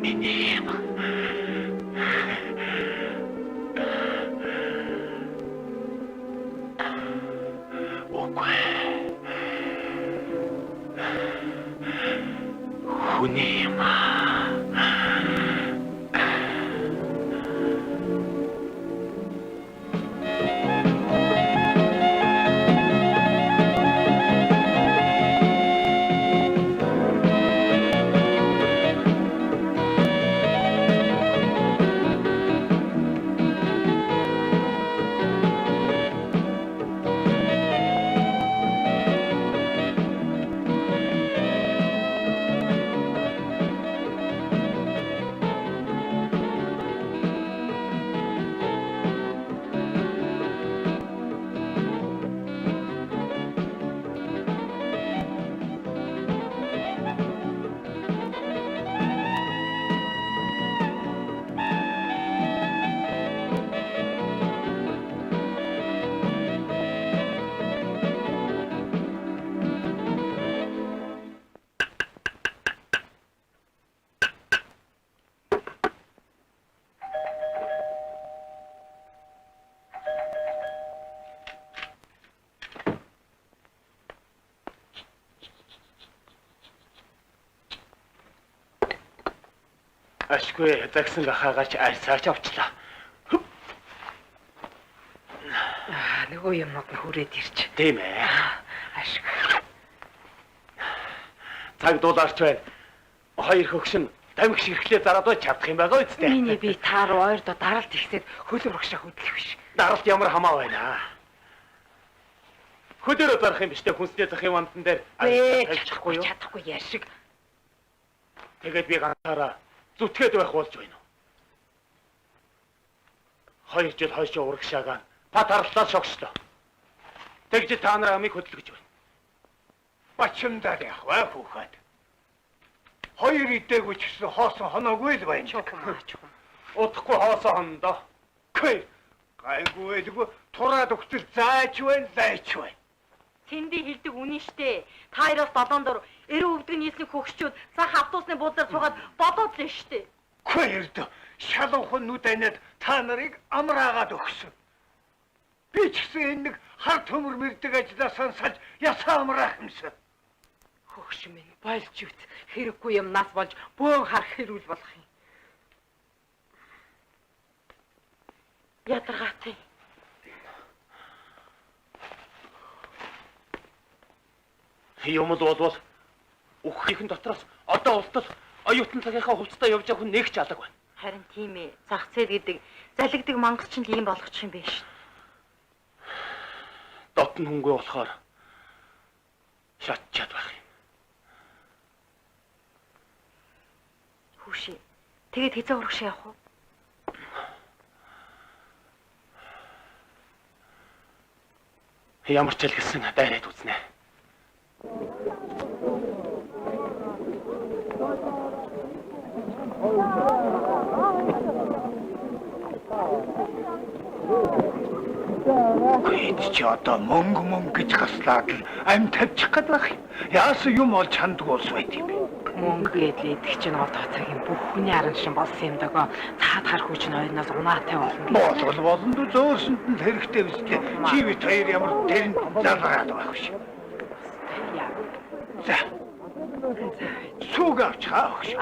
Миний юм. Үгүй. Хүний юм. Ашгүй загсан гахаагач айсаач авчлаа. Нөгөө юмнууд нь хүрээд ирж. Тийм ээ. Ашгүй. Цаг дуулаарч байна. Хоёр хөгшин тамхи ширхлээ зараад байж чадах юм байгаа үстэй. Миний би та руу ойр доо даралт ихсээд хөлөөр багшаа хөдлөх биш. Даралт ямар хамаа байна. Хөлөөрөө зарах юм биш тэ хүнсний захын вандан дээр чадахгүй юу? Чадахгүй яшиг. Тэгээд би ганцаараа зүтгээд байх болж байна уу? 2 жил хойшоо урагшаагаа патарлаад шогчлоо. Тэгж та нараа амиг хөдөлгөж байна. Бачимдаа явах бай хүүхэд. Хоёр идээг үчсэн хоосон хоноогүй л байна. Чухамаач. Удахгүй хоосоо хондоо. Хөөе. Гайгүй элгүй тураад өгчл зааж байна, зайч байна. Тэндий хэлдэг үнэн штэ. Та хоёроос долоон дор эрүү өвдөг нийслэг хөгшчүүд цаах автобусны буудлаар суугаад бодоод л штэ. Хөөе. Шалуухан нүд анаад та нарыг амраагаад өгсөн. Би ч гэсэн энэ нэг хар төмөр мэрдэг ажлаасаа салж ясаа амраах юмсан. Хөгш минь болж үт. Хэрэггүй юм нас болж бөөн харах хэрүүл болох юм. Ядаргаатай. Юмд болвол үххийн дотроос одоо ултал оюутан цагийнхаа хувцастаа явж явах нь нэг ч алга байна. Харин тийм ээ. Зах зээл гэдэг залгидаг мангасч нь ийм болгочих юм биш. Дотн хүнгүй болохоор шатчаад байх юм. Хүүши. Тэгээд хязаа урагш явах уу? Ямар ч л гэсэн дайраад үзнэ. Энд ч одоо мөнгө гэж хаслаад л амь тавьчих гээд байх юм. Яасан юм ол чандгүй ус байт юм бэ? Мөнгө гэдэг чинь одоо цагийн бүх хүний аран шин болсон юм даа. Цаад харах үуч нь ойноос унаатай болно. Болно дөө зөөрсөнд нь хэрэгтэй биз дээ. Чи бит хоёр ямар дэрн залгаад байх биш. За. Сүг авч хаах шүү.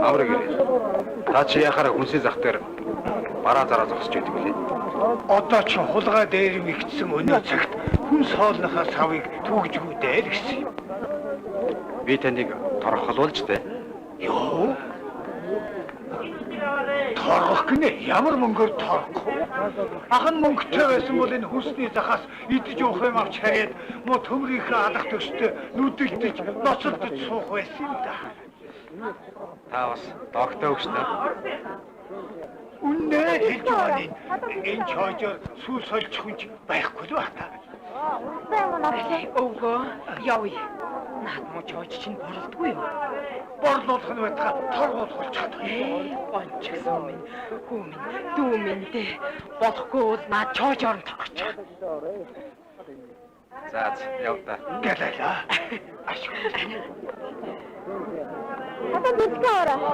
Авраг ирээ. Та чи яхаараа хүнсний зах дээр бараа зараа зогсож байдаг лээ. Одоо ч хулгай дээр мэгдсэн өнөө цагт хүн соолныхаа савыг түгжгүй дээр гэсэн юм. Би таныг торгохолуулж дээ. Йоо. Торгох гинэ ямар мөнгөөр торгох вэ? Ахан мөнгөтэй байсан бол энэ хүнсний захаас идэж уух юм авч хараад мо төмрийнхээ алах төстэй нүдэлдэж ноцолдож суух байсан юм да. Та бас доктор өгч та. Үнэ хэлж байна. Энэ чойжоор сүүл сольж хүнч байхгүй л байна. Өвгөө явъя. Наад муу чойч чинь борлдгүй юу? Борлуулах нь байтга торгуулах болчиход. Гончгсон минь, хүү минь, дүү минь дээ. Болохгүй бол наад чойж орон тогч. За яв та. Гэлээ. Ашиг. Хатан бэлгээ ороо.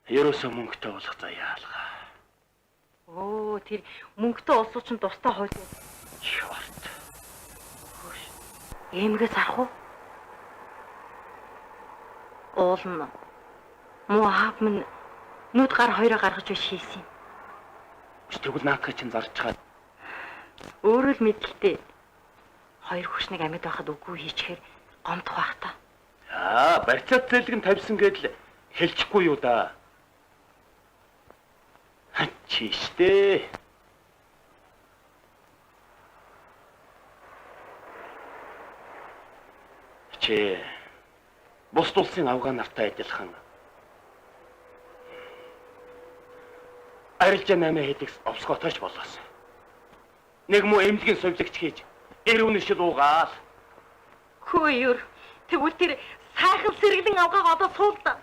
Ерөөсөө мөнгөтэй болох заяалга. Оо тэр мөнгөтэй олсуу чинь тустай хойд. Шорт. Эмгээс арах уу? Уулна. Муу аав минь нүд гар хоёроо гаргаж биш хийсэн юм. Тэгвэл наакаа чинь зарж чаад. Өөрөө л мэдлээ. Хоёр хөшнийг амьд байхад үгүй хийчихээр гомдох байх та. Барьцаат зэлгэн тавьсан гэдэл хэлчихгүй юу да. Чиштэй. Чи бус улсын авгаа нартай адилхан арилжаа 8 хэдийг овсготойч болоос. Нэг муу эмнэлгийн сувлагч хийж эр үнэшил уугаал. Хөөе. Тэгвэл тэр сайхан сэргэлэн авгааг одоо суулдаа.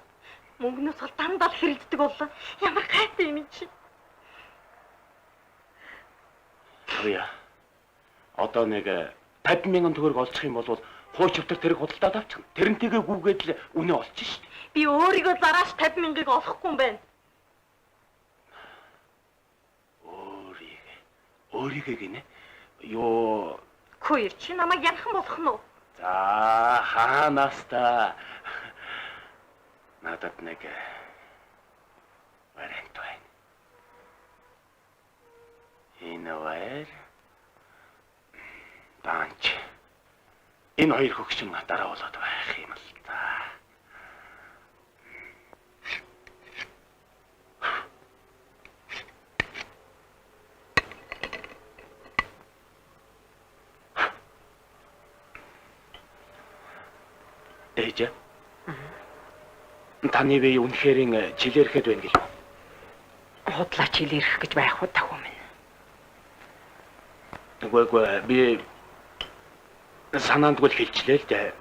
Мөнгнөөс бол дандаа хэрэлддэг боллоо. Ямар гайтай юм чи. Хөөе. Одоо нэг 50,000 төгрөг олчих юм бол хууч өвтөр тэрэг худалдаад авчихна. Тэрнтэйгээ гүгээд л үнэ олчих шүү дээ. Би өөрийгөө зарааш 50,000-ыг олохгүй юм байна. Өөрийгөө гинэ. Йоо. Хөөе, чи намайг янхан болох нь уу? За хаанаас та надад нэг вариант байна. Энэ вар данч. Энэ хоёр хөгшин дараа болоод байх юм л та. Ээж. Таны бие үнэхээр жилэрхэд байна гэлээ. Худлаа чилэрх гэж байх уу тахуу минь. Үгүй би санаандгүй хэлчихлээ л дээ.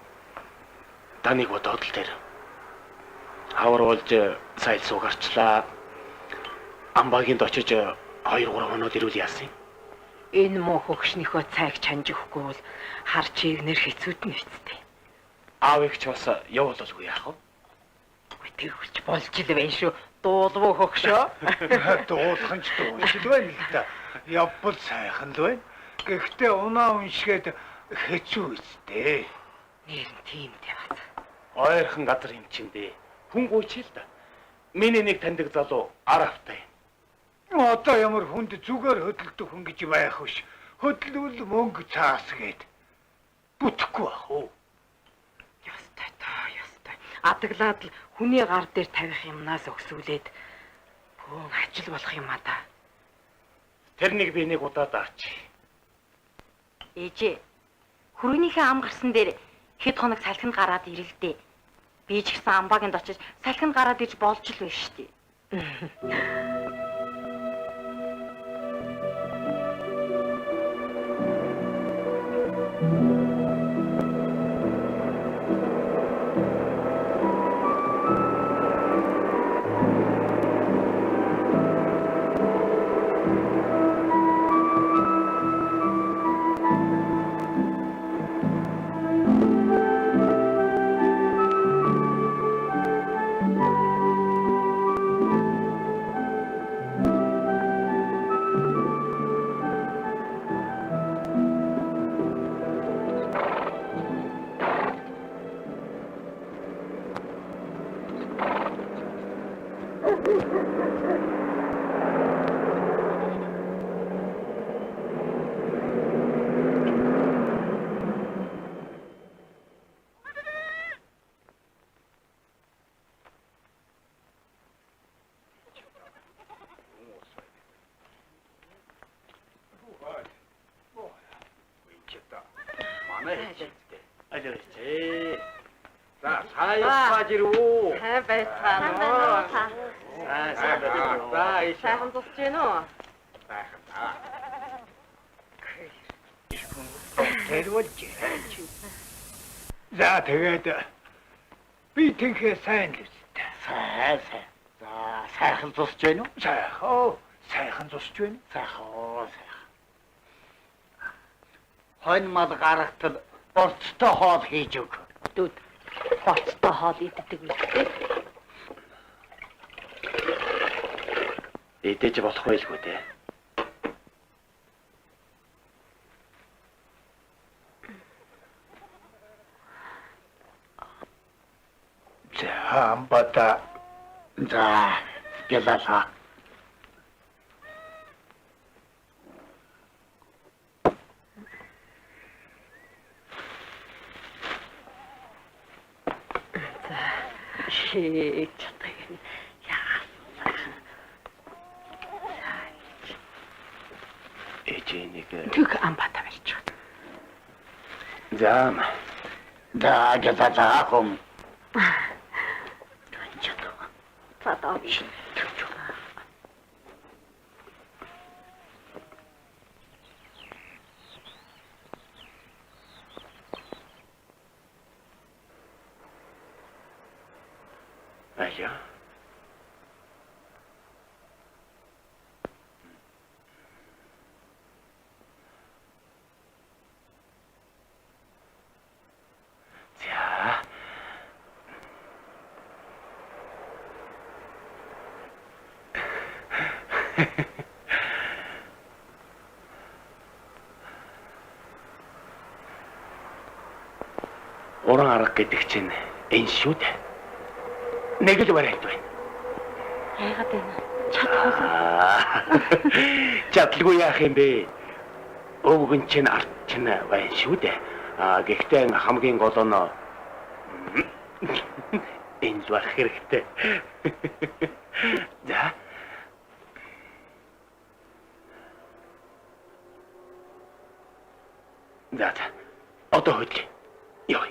Таныг бодоод л тэр. Хавар болж сайл суугарчлаа. Амбагийн очиж 2-3 хоноод ирүүл яасан юм. Энэ муу хөгшнийхөө цайг чанж өгөхгүй бол хар чигнэр хэцүүд нь үсттэй. Аавыг ч бас явуулалгүй яах вэ? Тэгвч болж л байна шүү. Дуулвуу хөгшөө. Дуулах нь ч дуулж л байна л да. Явбал сайхан л байна. Гэхдээ унаа уншгээд хэцүү үстэй. Нэр нь тийм таваад. Ойрхон газар юм чин дээ. Хүн гуйчил да. Миний нэг таньдаг залуу аравтай. Одоо ямар хүнд зүгээр хөдөлдөг хүн гэж байх биш. Хөдлөвл мөнгө цаас гээд бүтэхгүй ах уу. Ястай та, ястай. Адаглаад л хүний гар дээр тавих юмнаас өксүүлээд бөөн ажил болох юм а да. Тэр нэг би нэг удаа даач. Ээжээ. Хүргээнийхээ ам гарсан дээр хэд хоног салхинд гараад ирэлдээ. Би ч гэсэн амбаагийн очиж салхинд гараад иж болж л байна штий. 알려주지. За саяас ирүү. Сайн байцгаана уу? За ийш. Сайхан тусч гэнэ үү? тэрвэлж. За тэгээд би тэнхээ сайн л үстэй. Сайн. За сайхан тусч байна уу? Сайхан тусч байна. Сайхан. Хонь мал гаргатал болцтой хоол хийж өг. Дүүд. Боцтой хоол иддэг үстэй. Идэж болох байлгүй дээ. За амбата. За ялалаа. Чатай. Ээжэнийг Түг амбата барьж. заам. Да ялалаа. Фатаа. Алё. 자. Уран арга гэдэг чинь энэ шүү дээ. Нэг л барайд байна. Яагаад вэ? Чадахгүй. Чадлагүй яах юм бэ? Өвгөн чинь арт чинь байна шүү дээ. Гэхдээ хамгийн гол нь энэ л байх хэрэгтэй. За. За. Одоо хөдлөе. Яа.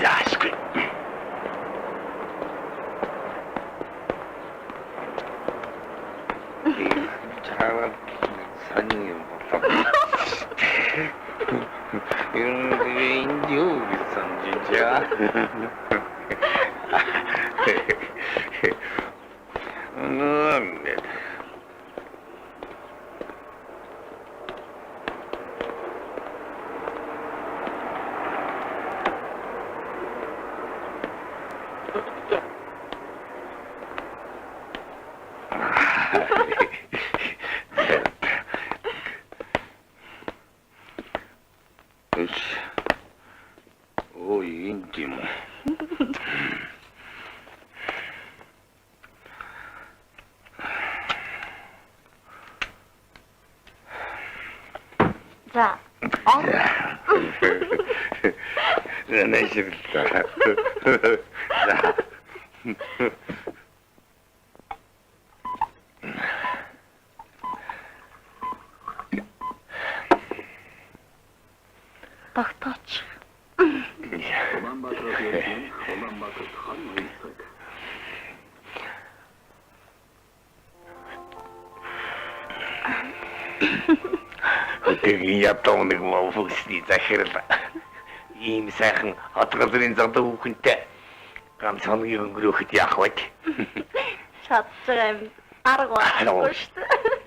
Заашгүй. Чараад саний юм болоо. Юу гэсэн жижиг. Ой, интим. За. Näşirler. Тогтооч. Өдөгийн ятуу нэг мовсны захирал. Ийм сайхан хатгалрын зам хүүхэнтэй ганц хоногийн өнгөрөөхөд яах вэ? Чадчих юм. Арга байхгүй шүү дээ.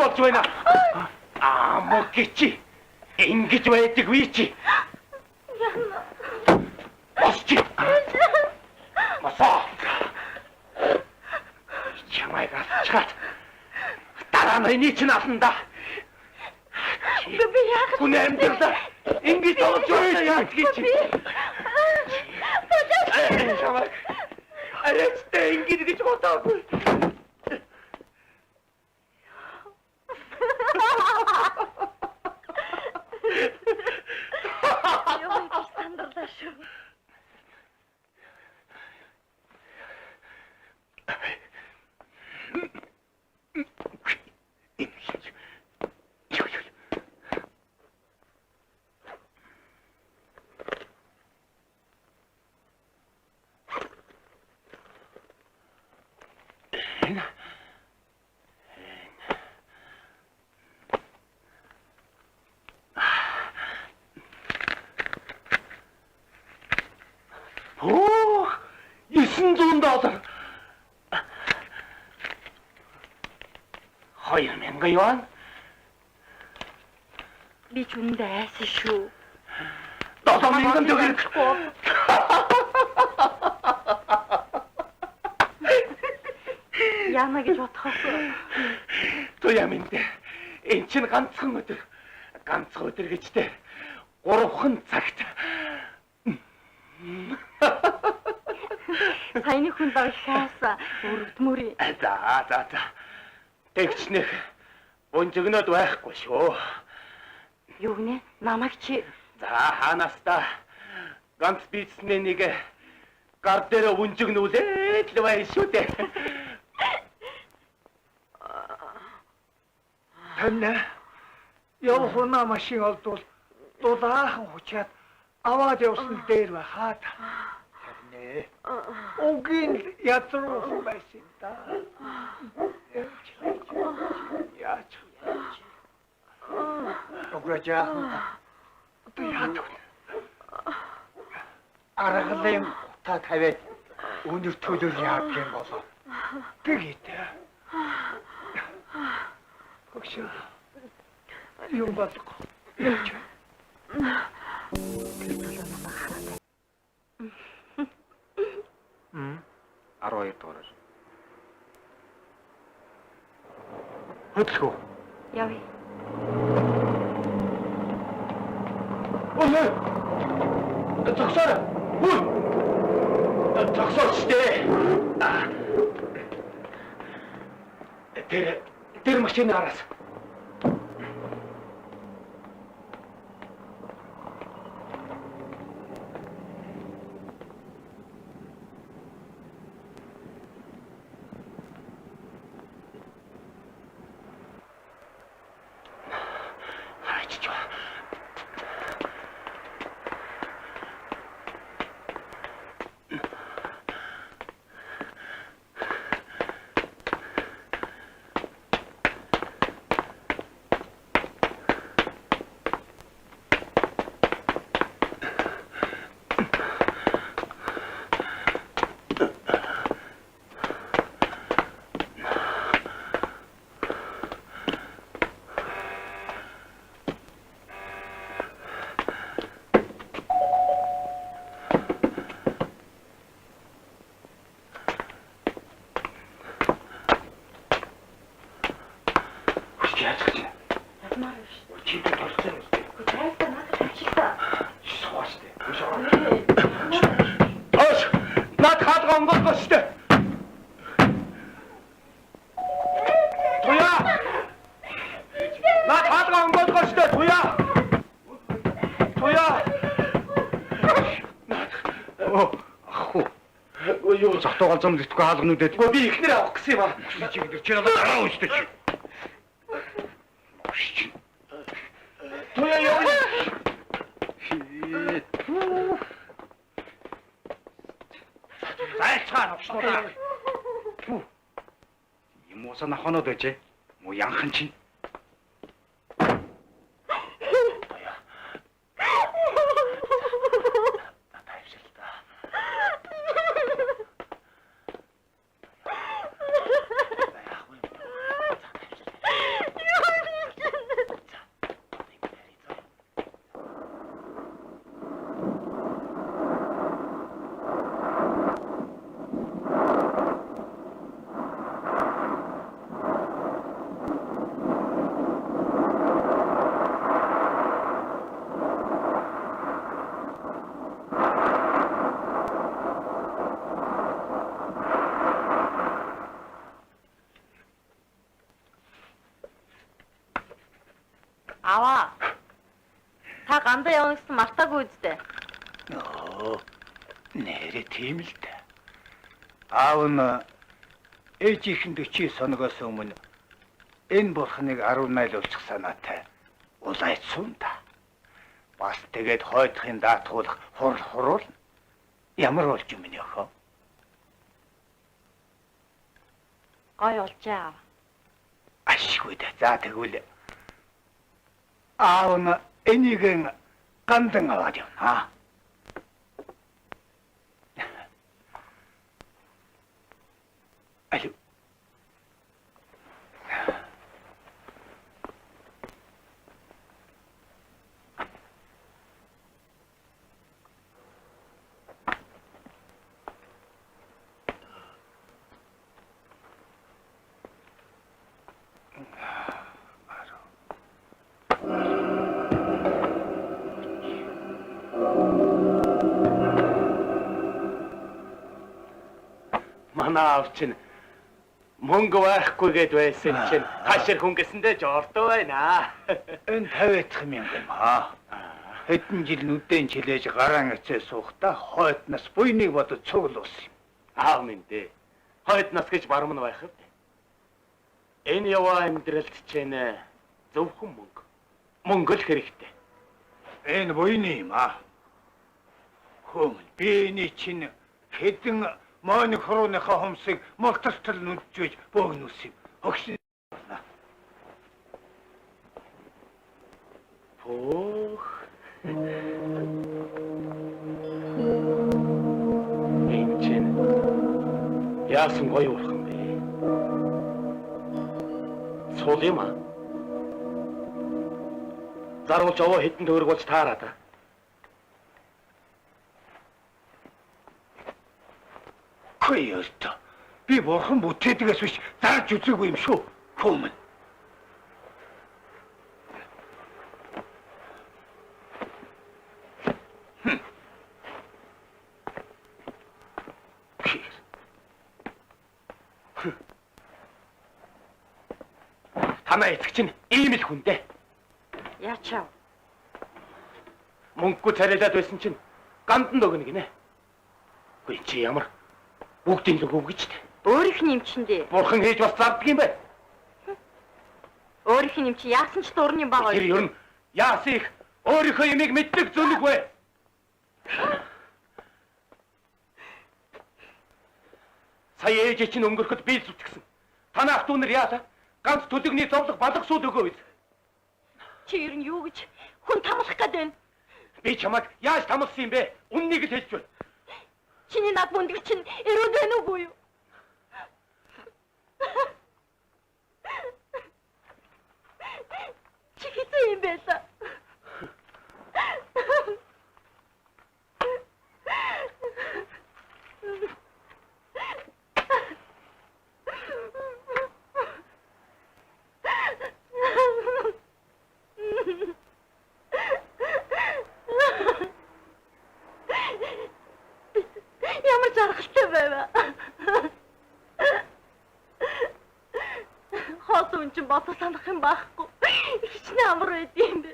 болж байна. Мөкичи. Ингэж байдаггүй чи. Яна. Босч. Босоо. Чамайг авчгаад дараа нь энийг чинь авна. Би яах вэ? Хүн амьдралаа ингэж болж байгаа яах гэж. Чамайг арайчтай ингэж гэж бодоогүй. Яа, би стандартаа шүү. Оо, $900. 2,000 yuan. Би ч үндэ айсан шүү. 7,000 төгрөг. Яна гэж бодохоос. Туяа минь энэ чинь ганцхан өдөр. Ганцхан өдөр гэжтэй 3 цагт. Саяны хүн давшаасан өрөвдмөрий. За. Тэгчнэх өнжигнөд байхгүй шүү. Юу гинэ? Намайг чи За хаанаас та ганц бизнесменийг гар дээр өнжигнүүлээд л байна шүү дээ. Танна явахна машин олдвол дулаахан хучаад аваад явсан дээр ба хаад. Харин угийн ядруу байсан да. Яач. Огрожаа. Яач. Аргалын та тавиад өнөр төлөв яах юм болоо. Тэгээ. Хөгшөө. Юу болох вэ? 12 дугаар. Хөдлөхөө. явъя. Ой! Зогсоорой! Хүй! Зогсооч дээ! Тэр машины араас. Захтуугаал зам зэтггүй хаалгануудад. Гөө би ихнэр авах гэсэн юм аа. Чи гэдэг чи надад дараа үстэй чи. Туяа яа. Зайцхан авснаа. Юм ууса нахоноод байжээ. Мо янхан чинь. Та гандаа явна гэсэн мартаагүй үстэй. Нөө. Нэрэ тийм л дээ. Аав нь ээжийнхэн 40 соногоос өмнө энэ бурхныг 10 найлуулчих санаатай улайцсан та. Бас тэгээд хойдохын даатгуулах хурлна. Ямар болж юм бэ хөө? Гой олжаа. Ашгүй да. За тэгвэл аав нь энийг гандан аваад явна. Алло. Манай аав чинь мөнгө байхгүй байсан чинь хашир хүн гэсэндээ жордоо байна. Энэ 50 мянга юм аа. Хэдэн жил нүдэн чилээж гараан эцээ суухта хойднаас буйныг бодож цуглуус юм. Аав минь дээ. Хойднаас гэж барам нь байх вэ? Энэ яваа амьдралд чинь зөвхөн мөнгө. Мөнгө л хэрэгтэй. Энэ буйны юм аа. Хөөм би энэ чинь хэдэн Моник хурууныхаа хомсыг мултартал нүдж бөөгнүүс юм. Огшин. Пох. Энд яасан гоё урхан бэ? Цул юм аа. Заруулж овоо хэдэн төгрөг болж таараа та. Хөөе. Би бурхан бүтээдгээс биш зарж үзээгүй юм шүү. Хөөмөн. Танаа эцэг чинь ийм л хүн дээ. Яачаа. Мөнгөгүй царайлаад байсан чинь гандан өгнө гинэ. Хөөе чи ямар бүгдийн л өгөөж дээ. Өөрийнх нь юм чинь дээ. Бурхан хийж бас зарддаг юм бэ? Өөрийнх нь юм чи яасан ч дурны бага. Тэр ер нь яасан их өөрийнхөө юмыг мэддэг зүнэг вэ? Сая ээж чинь өнгөрөхөд би л зүтгэсэн. Танаа ах トゥ нар яата? Ганц төлөвний зовлог балах сууд өгөө биз. Чи ер нь юу гэж хүн тамлах гээд байна? Би чамайг яаж тамлсан юм бэ? Үннийг л хэлж байна. Чиний над мөндөг чинь эрүүд байна уугүй юу? Чи хэзээ юм бэ та? Ямар жаргалтай байваа. Хосом ч бодож санах юм байхгүй. Хичнээн амар байд юм бэ.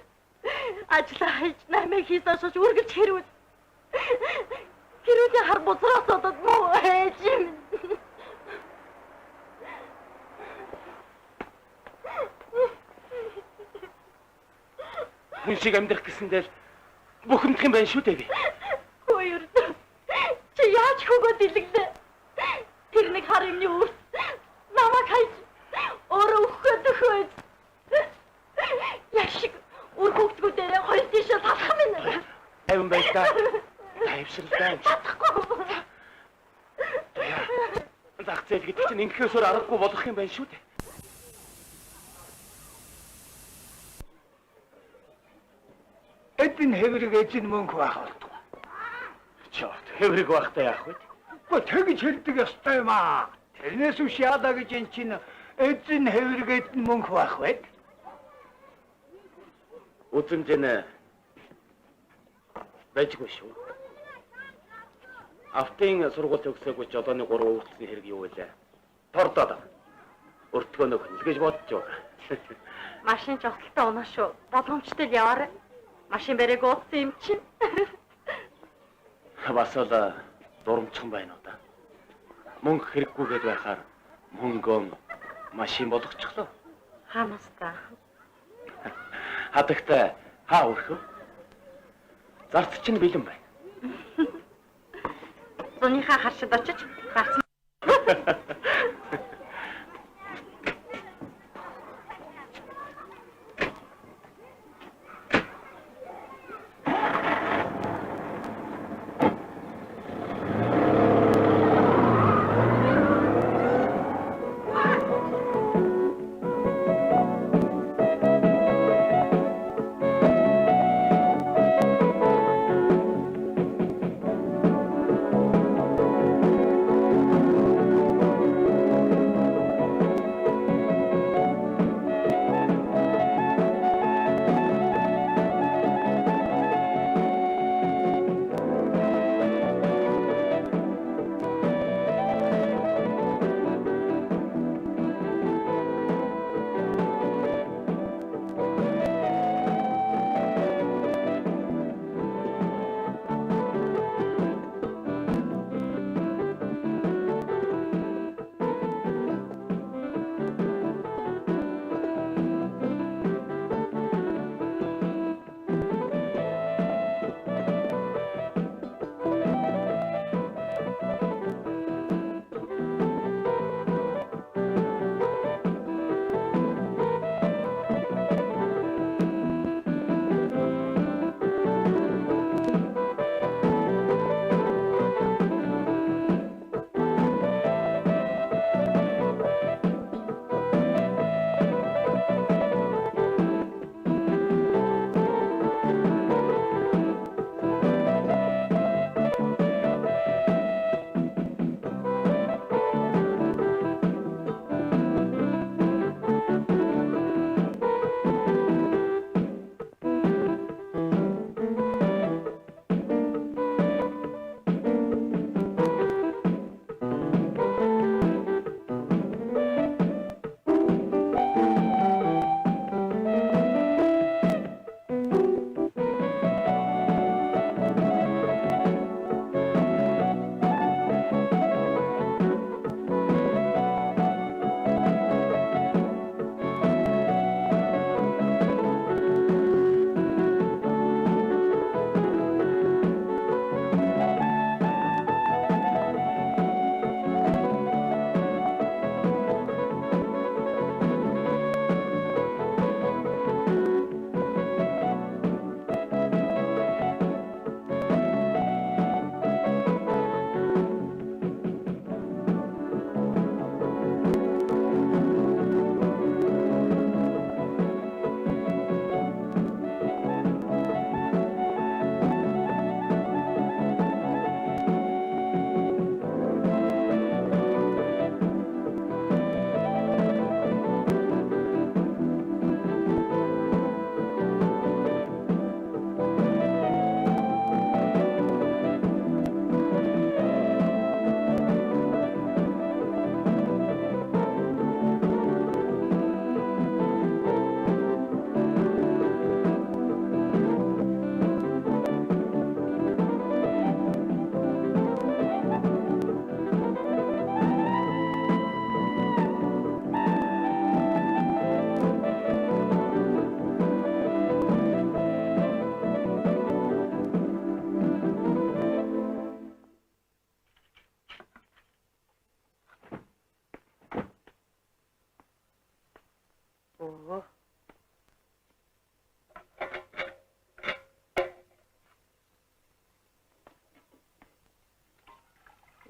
Ажлаа хийж намайг хийсэн шиш үргэлж хэрүүл. Хэрүүлийн хар бузраас одод муу ээж юм. Хүн шиг амьдрах гэсэндээ бухимдах юм байна шүү дээ би. Хоёр. Чи яаж хөгөө дэлгэнэ? Тэр нэг хар юмны үр. Намайг хайж өөрөө өгөхөд өгөөд. Яшиг үр хөгтгүүдээр хоёр тийшээ салах юм байна. Айван байта. Тайвшралтай чадахгүй. Зах зээл гэдэг чинь ингэхээсээр аргагүй болох юм байна шүү дээ. Эдэн хэврэг эзэн мөнгө байх болтгоо. Чорт, хэврэг байхтай яах вэ? Гэхдээ тэгж хэлдэг ёстой юм аа. Тэрнээс үш яадаа гэж эн чинь эзэн хэврэг эдэн мөнгө байх вэ? Үзэмж нэ байжгүй шүү. Автын сургууль төгсөөгүй ч одооны 3 үргэлжлэсэн хэрэг юу вэ? Тордоод. Өртгөнөө хөнлөж бодож байна. Машин ч ослолтой унаа шүү. Боломжтой л яваарай. Машин барайг уудсан юм чинь. Бас л дурамчхан байна уу да. Мөнгө хэрэггүйгээд байхаар мөнгөө машин болгочихлоо. Хаанаас та? Хадагтай хаа өрхөө? Зарц чинь бэлэн байна. Зуныхаа харшид очиж гарсан.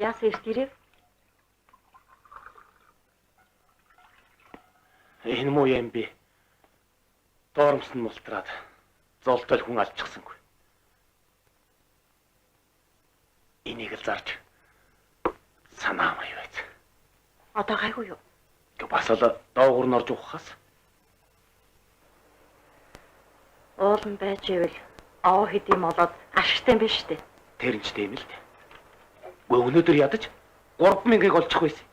Яасан ирт ирэв? Энэ муу юм би. Доормс нь мултраад золтой хүн алчихсангүй. Энийг л зарж санаа маяг байц. Одоо гайгүй юу? Бас л доогуур нь орж ухахаас. Уулан байж ивэл аа хэдийм болоод ашигтай юм биш үү? Тэр нь ч тийм л дээ. Гөө өнөөдөр ядаж 3000-ыг олчих байсан.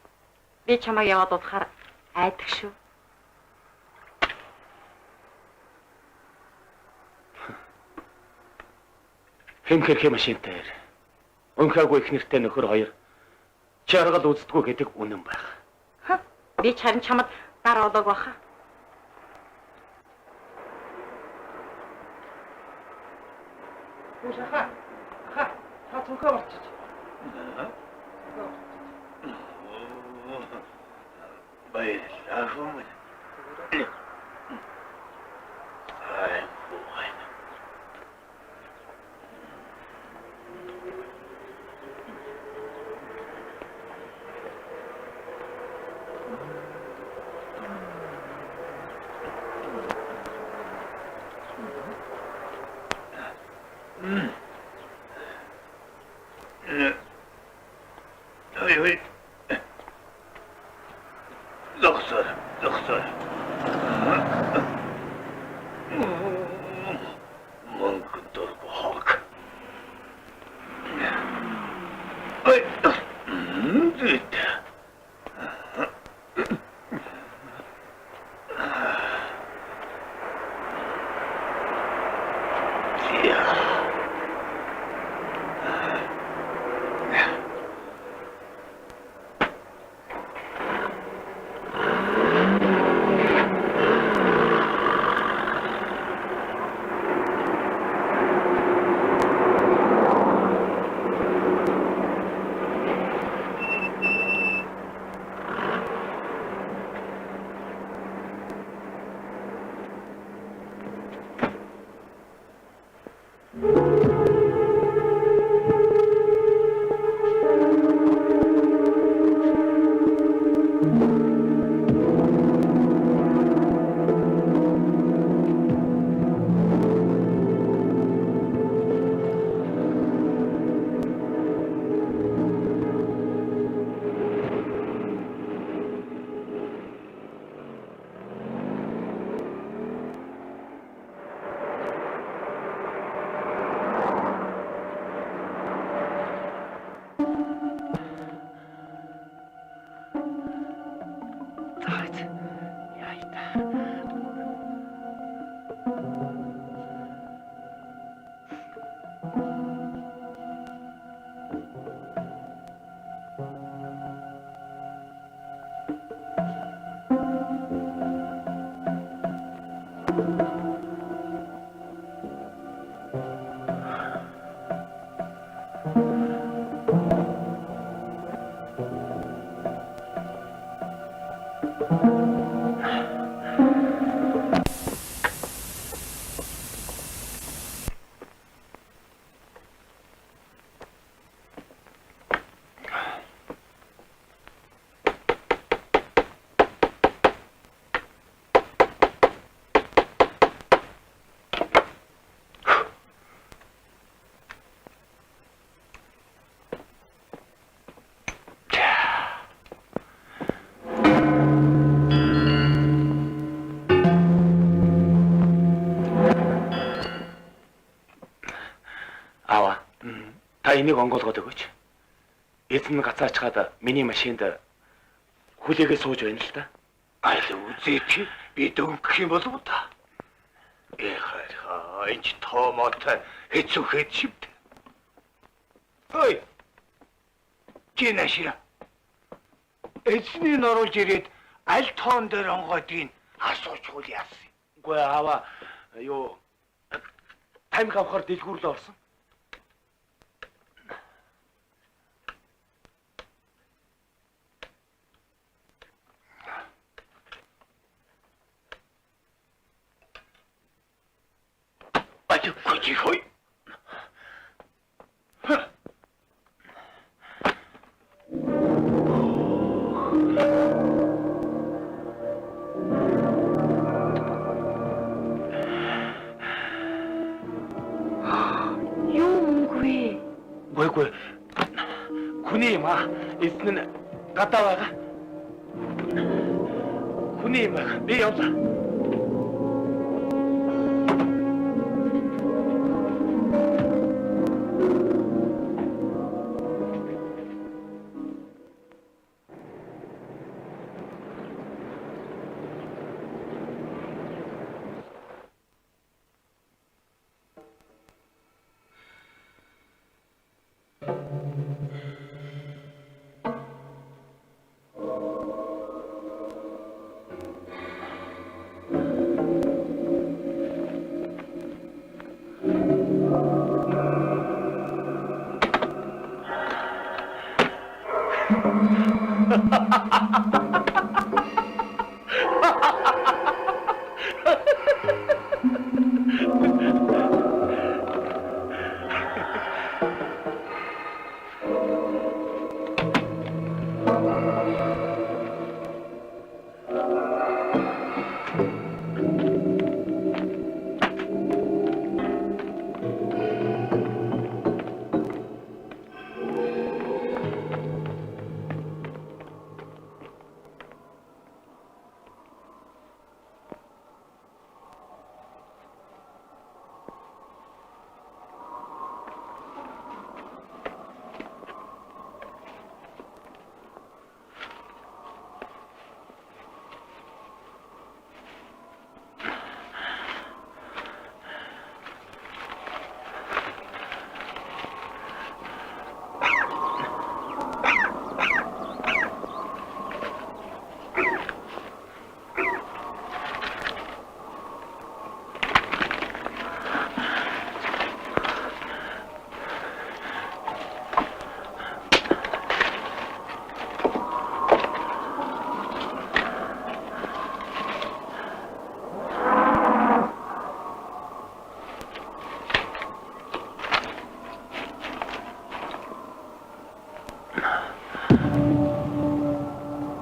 Би чамайг яваад удахаар айдаг шүү. Хэмхэрхэ машинтай. Өнхөөгүй их нэртэй нөхөр хоёр чи аргал үздэггүй гэдэг үнэн байх. Би харин чамд дараа олоог баха. Та цонхоо барчиж. Баярлалаа хүмүүс. Ой. Doktor. Mangkut terbohak. Oi. Itu. Та энийг онгоолгоод өгөөч. Эзэн гацаачгаад миний машинд хүлээгээ сууж байна л да. Аль үзээч би дөнгөх юм болов уу та? Эхэр энэ томоотой хэцүүхэд шивд. Ой. Чинашира. Эзний оруулж ирээд аль тоон дээр онгоодгийг асуучгүй яасан. Үгүй аваа юу тамхи авахар дэлгүүрлээ орсон. Хой. Гүй. Хүний юм аа. Эзэн нь гадаа байгаа. Хүний юм аа. Би явлаа.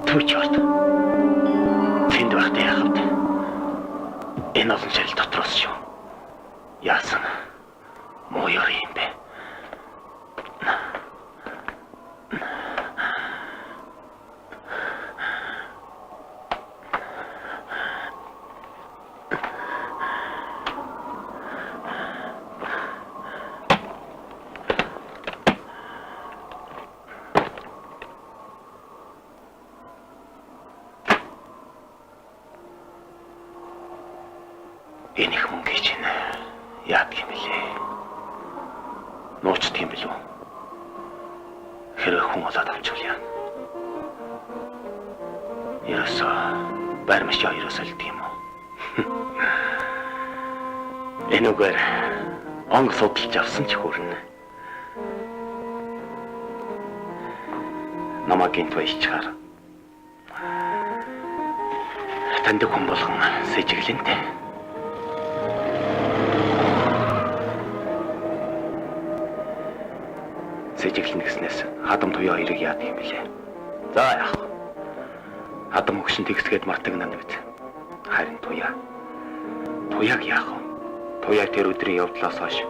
Төчөрт. Тэнд байхдаа яахав? Энэ олон шил дотроос шүү. Яасан? Моёр юм бэ? Энэ их мөнгө чинь яадаг юм бэлээ? Нуучдаг юм билүү? Хэрэг хүн олоод авчвал яа. Ерөөсөө баримш хоёроос олд юм уу? Энэгээр онг судалж авсан ч хүрнэ. Намайг гинт баяжчаар. Танд хүн болгон сэжиглэнтэй. Сэжиглэн гэснээс хадам туяа хоёрыг яадаг юм бэлээ. За яах вэ? Хадам өгшин тэгсгээд мартагнана биз. Харин туяаг яах вэ? Туяаг тэр өдрийн явдлаас хойш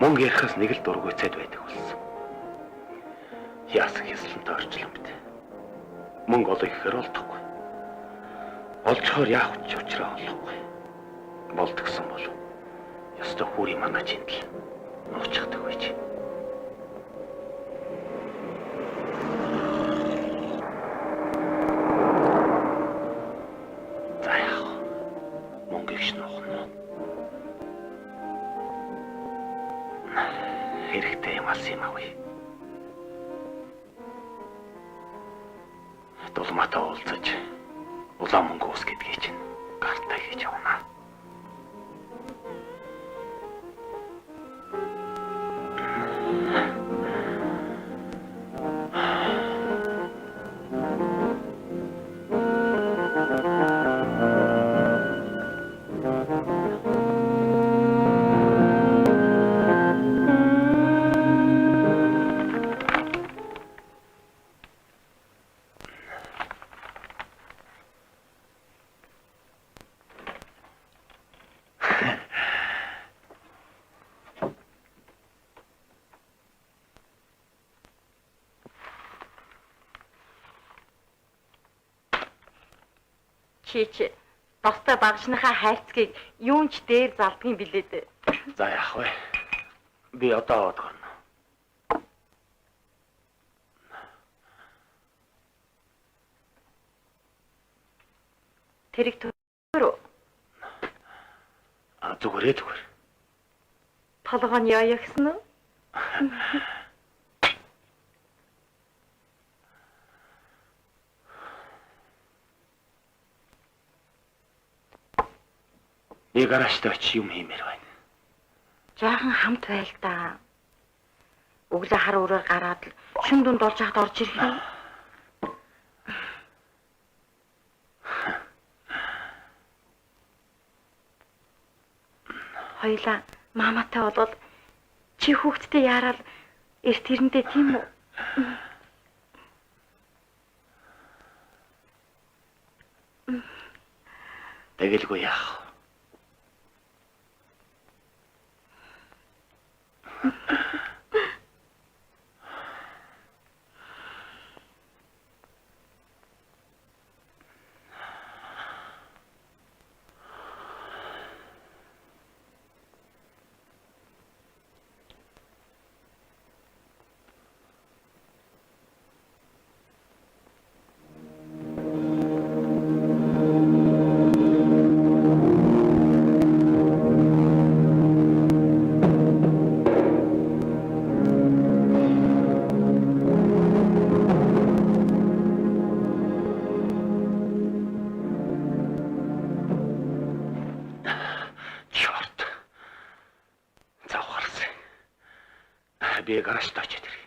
мөнгө ярихаас нэг л дургуйцаад байдаг болсон. Яасан хэсэлэнтэй орчлон бит. Мөнгө олох гэхээр олдохгүй. Олжхоор яах вэ? Учраа олохгүй. Болдгсон бол ёстой хүүри манай чиндэл нуучдаг байж. Хэрэгтэй юм алс юм авъя. Дулматаа уулзаж улаан мөнгө ус гэдгийг чинь гартаа хийж явна. Чи бостой багшныхаа хайрцгийг юунч дээр залдгийн билээ дээ. За яах вэ? Би одоо аваад гарна. Тэрийг түр. Зүгээр. Толгойн яа ягсан уу? Би гаражтай очиж юм хиймээр байна. Жаахан хамт байл да. Өглөө хар өрөө гараад л шүн дунд болж хахад орж ирэх юм. хоёлаа мааматай болоод чи хүүхдтэй яарал эрт ирэндээ тийм үү? Тэгэлгүй яах. Би гаражд очиж ирье.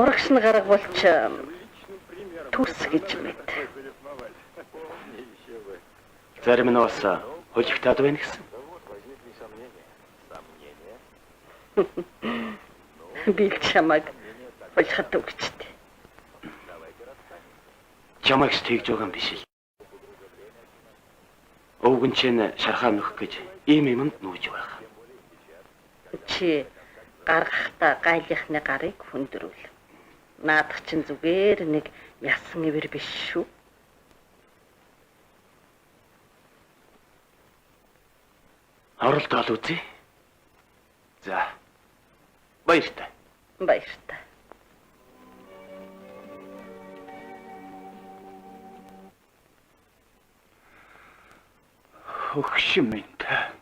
Урагш нь гаргавуулч түс гэж мэд. Зарим нь бас хөлөгтөд байна гэсэн. Би л чамайг хөлөхөд өгчтэй. Чамайг тэгж байгаа юм биш л. Өвгөн чинь шархаа нөх гэж ийм юмд нүүж байгаа. Чи гаргахта гайлихны гарыг хүндрүүл. Наадах чинь зүгээр нэг ясан ивэр биш шүү. Оролдоол үзье. За. Баяртай. Баяртай. Хөгшин минь та.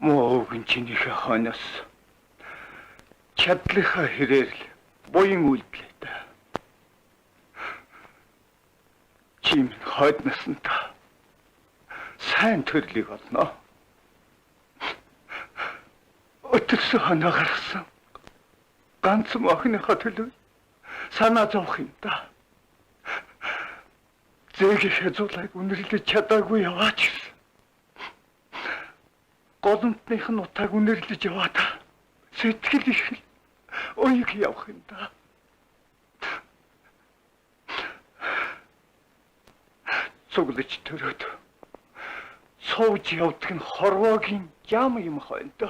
Муу өвгөн чинийхээ хойноос чадлынхаа хэрээр л буян үйлдлээ та. Чи минь хойдноос нь та сайн төрлийг олно. Өтөрсөн хоноо гаргасан ганцхан охиныхоо төлөө санаа зовх юм да. Зээгийнхээ зулайг үнэрлэж чадаагүй яваач гэсэн. Голомтных нь утааг үнэрлэж яваа та. Сэтгэл их л уйг явах юм да. Цуглаж төрөөд сууж явдаг нь хорвоогийн яам юм хойно да.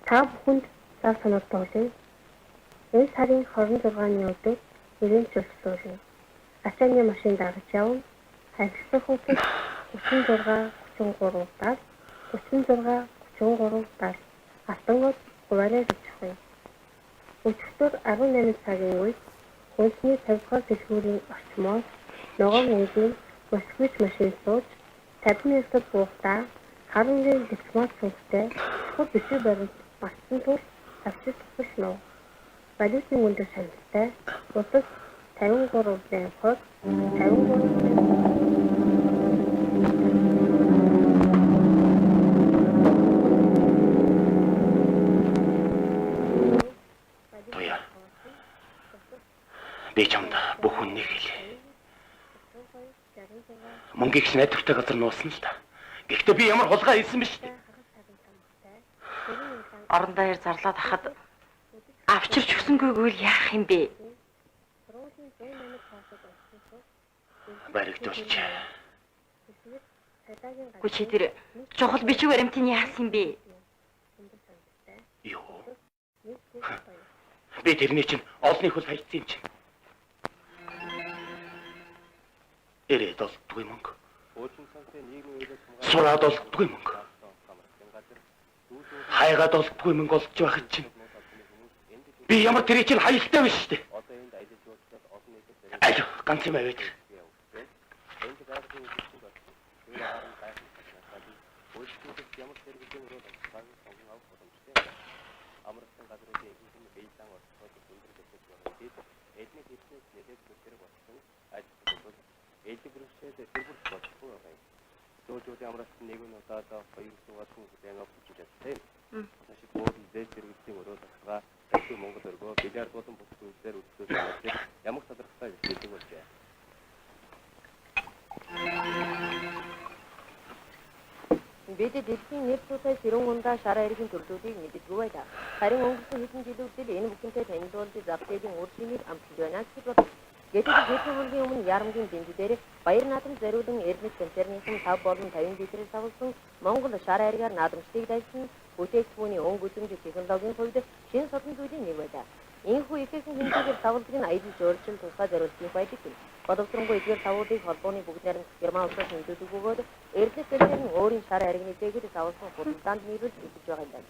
Та бүхэнд зав санагдуулъя. Энэ сарын 26-ны өдөр нэгэн зөвлөлөө. Ачааны машин дагаж явна. Харилцах хуудас 36 33 36 33 Алтангууд гуйраа бичих. Өчигдөр 18 цагийн үед хөлсний 50-р дэлгүүрийн орчмоор ногоон энгийн москвич машин сууж 50 минутад буухтаа харангийн дипломат цогтой хот бишээ барилт мартсан тул тавчиж тушноо. Валютын үндэс саналтай утас 53 рубль хот 53 Та Би чамд бүх үннийг хэлье. Мөнгийг ч найдвартай газар нуусан л да. Гэхдээ би ямар хулгай хийсэн биш. Орон даяар зарлаад хахад авчирч өгсөнгүйгүй л яах юм бэ? Баригдуулж. Гү чи тэр чухал бичиг баримтын яасан юм бэ? Юу? Би тэрний чинь олонний хөл хайцсан юм чинь. Ирээд олддгүй мөнгө. Сураад олддгүй мөнгө. Хайгаад олддгүй мөнгө олж байхад чинь би ямар тэрий чинь хаялттай биш үү? Аль ганц юм аваад. Бид дэлхийн нэр тусай сэрүүн ундаа шар айргийн төрлүүдийг мэддэггүй байлаа. Харин өнгөрсөн хэдэн жилүүдэд энэ бүхэнтэй танилцуулж зах зээлийн үр жимийг амжилт байна гэж бодлоо. Гэтэл хэдэн хоногийн өмнө Ярамгийн дэнд дээр баяр наадам зориулан Эрдэнэт концернийнхэн 5 болон 50 литрээр савлсан Монгол шар айргаар наадамчдыг дайсан бүтээгдэхүүний өнгө үзэмж технологийн хувьд шинэ содон зүйлийн нэг байлаа. Энэхүү ихээхэн хэмжээгээр савлдаг нь аялал жуулчлал тусгай зориултын байдаг юм. Боловсронгуй эдгээр савуудыг холбооны бүгд найрамд Герман улсаас нэмэгдүүлдэг бөгөөд Эрдэнэт концерн өөрийн шар айргийн дээгүүр савлсан худалдаанд нийлүүлж өгч байгаа юм байна.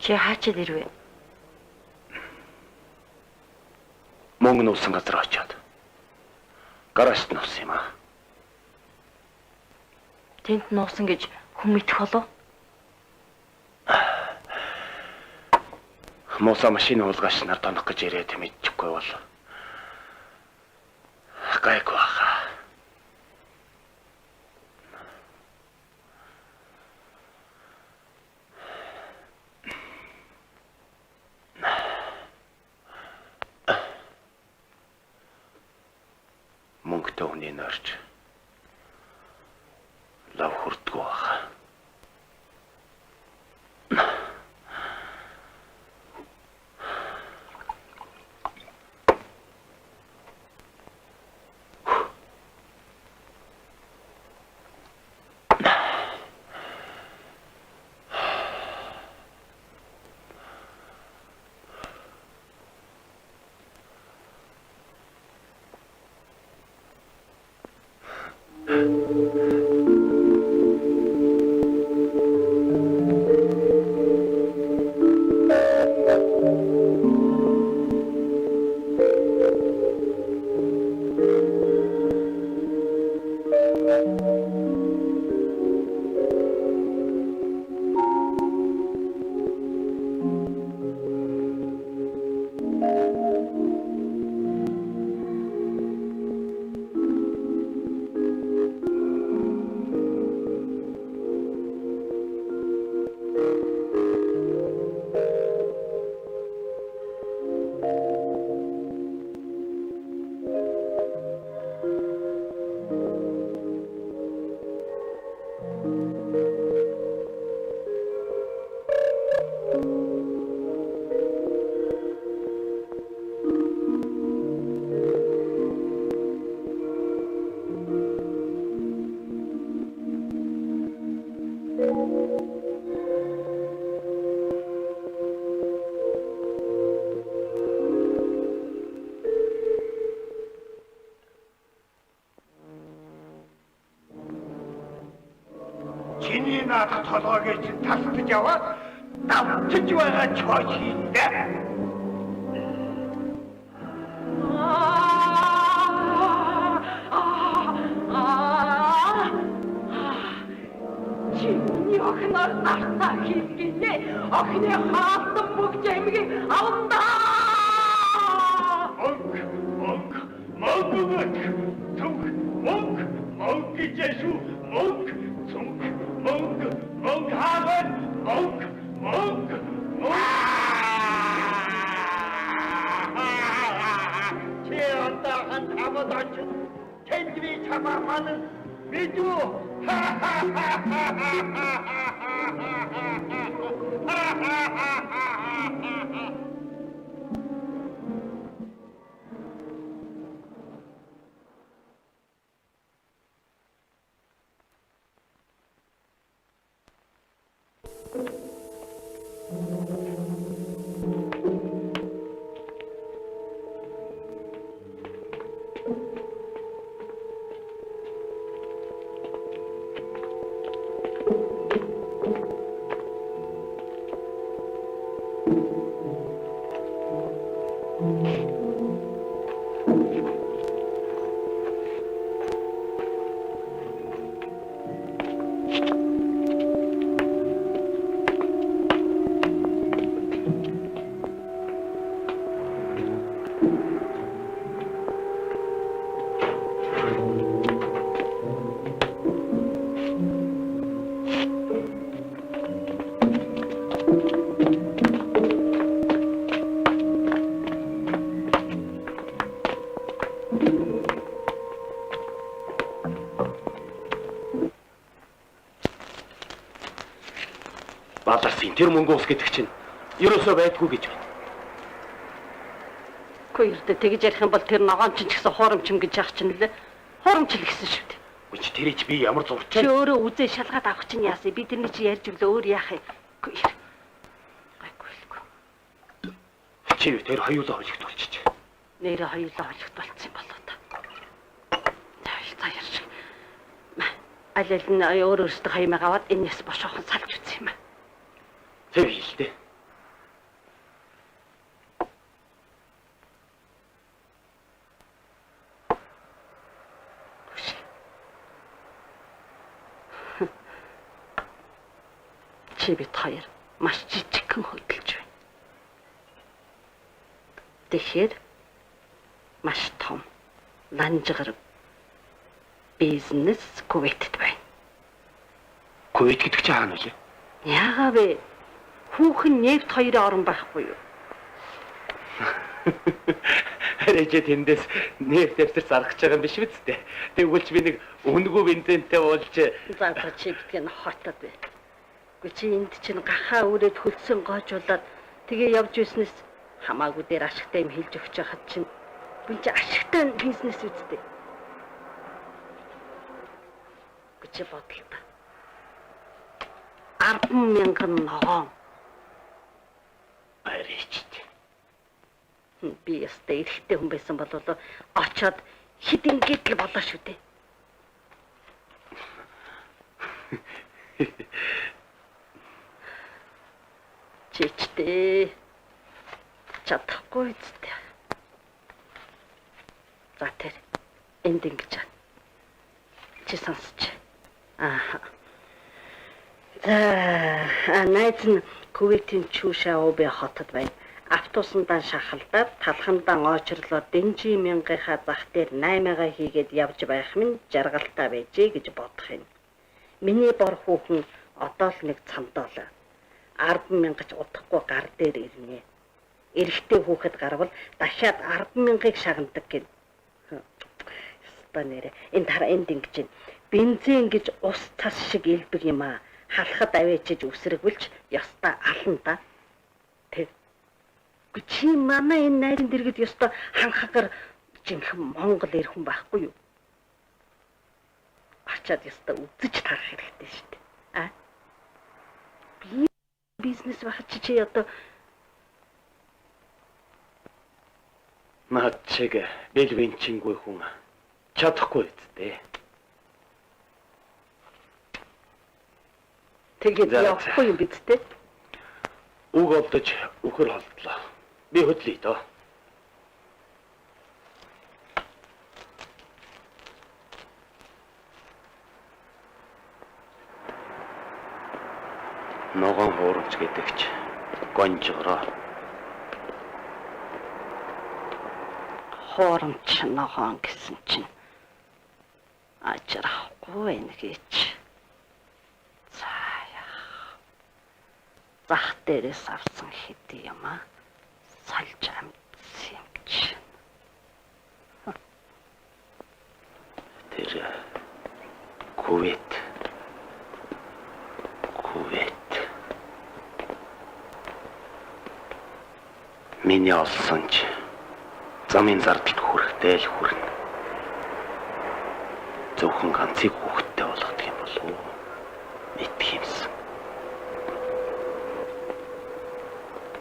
Чи хаачаад ирвэ? Мөнгө нуусан газар очиод. Гаражт нуусан юм аа. Тэнд нуусан гэж хүн мэдэх болов? Мууса машины уулгаач нар тонох гэж ирээд мэдчихгүй бол. Гайгүй хаа. Мөнгөтэй хүний норч лав хүрдгүү хаа. чиний наадах толгойг чинь тасалж аваад давтаж байгаа чойч хийдэ. Чиний охиноор нартаа хийлгэнэ. Охины хаалтан бүгд амиг авандаа. Монг гэжээш үү? Монг хаагаад монг. Чи одоо хамт очив. Тэндвий чамааман бидүү. Бадарсын тэр мөнгө ус гэдэг чинь ерөөсөө байдгүй гэж байна. Хоёрдоо тэгж ярих юм бол тэр ногоон ч гэсэн хуурамчим гэж яах чинь лээ. Хуурамчл гэсэн шүү дээ. Үгүй тэрий чи би ямар зурч Чи өөрөө үзээ шалгаад авах чинь яасан? Би тэрний чи ярьж өглөө өөр яах юм? Гайгүй. Чи тэр хоёулаа холигдуулчих. Нэрээ хоёулаа холигдуулсан юм болоо та. За ярьж. Аль нь өөр өөртөө хаймаг аваад энэс бошоохон салж үтсэн юм аа. Тэг хэлдэ. Чи бид хоёр маш жижигхэн хөдөлж байна. Тэгэхээр маш том ланжгар бизнес Кувейтэд байна. Кувейт гэдэг чинь хаана вэ? Яагаа вэ? Хүүхэн нефт хоёрын орон байхгүй юу? Хараач тэндээс нефт авсар заргаж байгаа юм биш үү? Тэгвэл чи би нэг өнгөө бензинтэй уулж За чи битгэн хотод бай. Гэхдээ чи энд чинь гахаа өрөөд хөлсөн гоожуулаад тэгээ явж ирснээс хамаагүй дээр ашигтай юм хэлж өгч байхад чинь гүн чи ашигтай бизнес үсттэй. Чи бодлоо. 10,000 ногоон. арич. Би ястай эрэгтэй хүн байсан бол очоод хэд ингэж л болоо шүү дээ. Чичтэй. Чадахгүй үстэй. За тэр энд ингэж байна. Чи сонсч. За найз нь Кувейтийн Чушаобе хотод байна. Автобусандаа шахалдаад талхандаа очрлоо Дэнжи мянгийнхаа зах дээр 8-аа хийгээд явж байх минь жаргалтай байжээ гэж бодох юм. Миний бор хүүхэн одоо л нэг цамдаалаа. 10,000 ч удахгүй гар дээр ирнэ. Эрэгтэй хүүхэд гарвал дахиад 10,000-ыг шагнадаг гин. Станэрэ энэ тараа энд ингэж байна. Бензин гэж ус тас шиг илбэг юм аа. Халахад авэчиж үсрэгвэлж ёстой ална да. Тэг. Чи манай энэ найрын дэргэд ёстой ханхагаар жинхэнэ Монгол ирэх хүн байхгүй юу? Ачаад ёстой үзэж тарах хэрэгтэй шүү дээ. Би бизнес багч чи одоо наад чиг бэлвэнчингүй хүн чадахгүй үсттэй. Тэгээд За, явахгүй юм биз дээ. Үг олдож үхэр холдлоо. Би хөдлөе дөө. Ногоон хуурамч гэдэгч гонжгороо. Хуурамч ногоон гэсэн чинь ажрахгүй байна гэж. За яах. Зах дээрээс авсан хэдий юм аа. Салж амтсан юм чи. Тэр Кувейт. Миний олсон ч замын зардалд хүрэхтэй л хүрнэ. Зөвхөн ганцыг хүүхэдтэй болгох юм болов уу? Мэдх юмсан.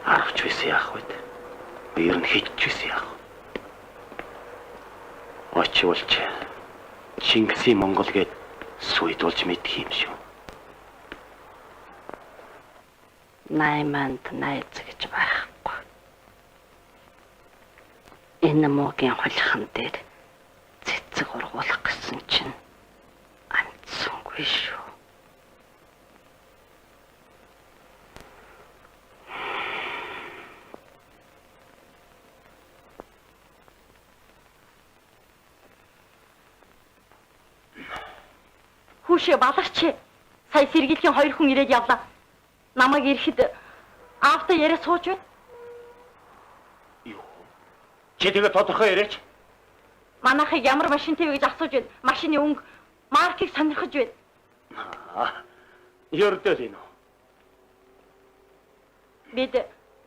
Аргач байсан яах вэ? Би ер нь хийчихсэн яах вэ? Очиволч Чингисийн Монгол гээд суйдулж мэдх юм шүү. Найманд найз гэж байхгүй. Энэ могийн хулхан дээр цэцэг ургуулах гэсэн чинь амтсангүй шүү. Хүүшээ баларч. Сая сэргийлхийн 2 хүн ирээд явлаа. Намайг ирэхэд аавтай яриа сууж байна. Чи тэгээ тодорхой яриач. Манайхыг ямар машинтай вэ гэж асууж байна. Машины өнгө, маркийг сонирхож байна. Ердөө л энэ. Бид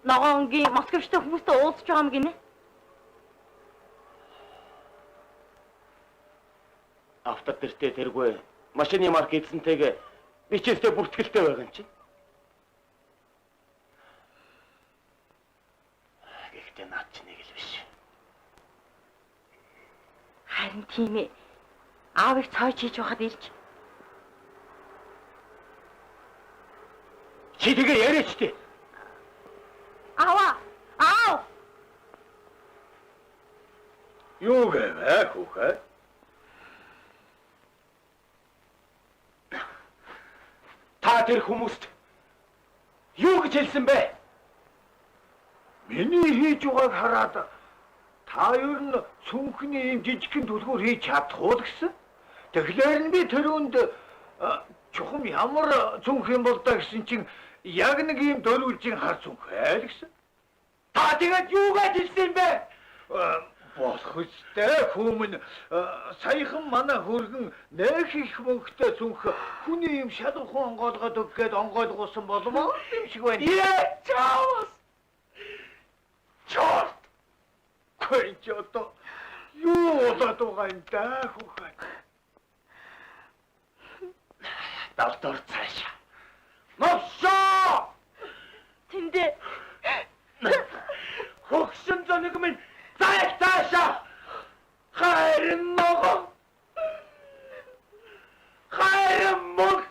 ногоонгийн Москвчтой хүмүүстэй уулзж байгаа юм гинэ. Автод тэртээ тэргүй машины марк эзэнтэйгээ бичээстэй бүртгэлтэй байгаа юм чинь. Гэхдээ наад чи нэг л биш. Харин тийм ээ. Аавыг цааж хийж байхад ирж. Чи тэгээ яриач тий. Аав! Юу гэвэ хүүхэд? Та тэр хүмүүст юу гэж хэлсэн бэ? Миний хийж байгааг хараад та ер нь сүнхний юм жижигхэн түлхүүр хийж чадахгүй л гэсэн. Тэгэхээр нь би тэр үнд чухам ямар зүнх юм бол та гэсэн чинь яг нэг юм дөрвөлжин хар зүнхээ л гэсэн. Та тэгээд юу гэж хэлсэн бэ? Болох үстэй хүмүүн саяхан манай хөргөн нэх их мөнгөтэй зүнх хүний юм шалгуухан онгоолгоод өггээд онгойлгуулсан болов юм шиг байна. Яа чаавас! Чорт! Кэнч одоо юу болоод байгаа юм да хүүхэд? Давтар цаашаа. Новшоо! Тэндээ Хөгсөн зоник минь цаашаа. Хайрын ногоо. Хайрын мог.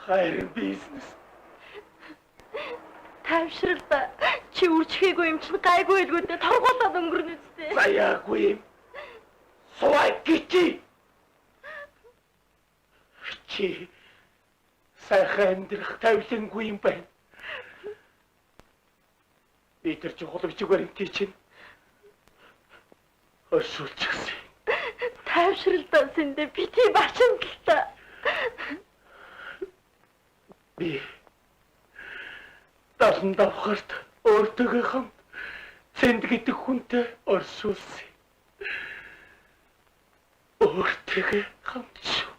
Хайрын бизнес. тайвшралтай чи үржихгүй юм чинь гайгүй илгүүдээ торгуулаад өнгөрнө үстэй. Заяагүй юм. Сувай гिची. Чи сайхан амьдрах тавилангүй юм байна. Би тэр чи хулгайчгаар интэй чинь оршуулчихсан. Тайвшралтай сэндэ бити бачимдалтай. Би талан давхарт өөртөөгөө хамт сэнд гэдэг хүнтэй оршуулсан. Өөртөөгөө хамт шүү.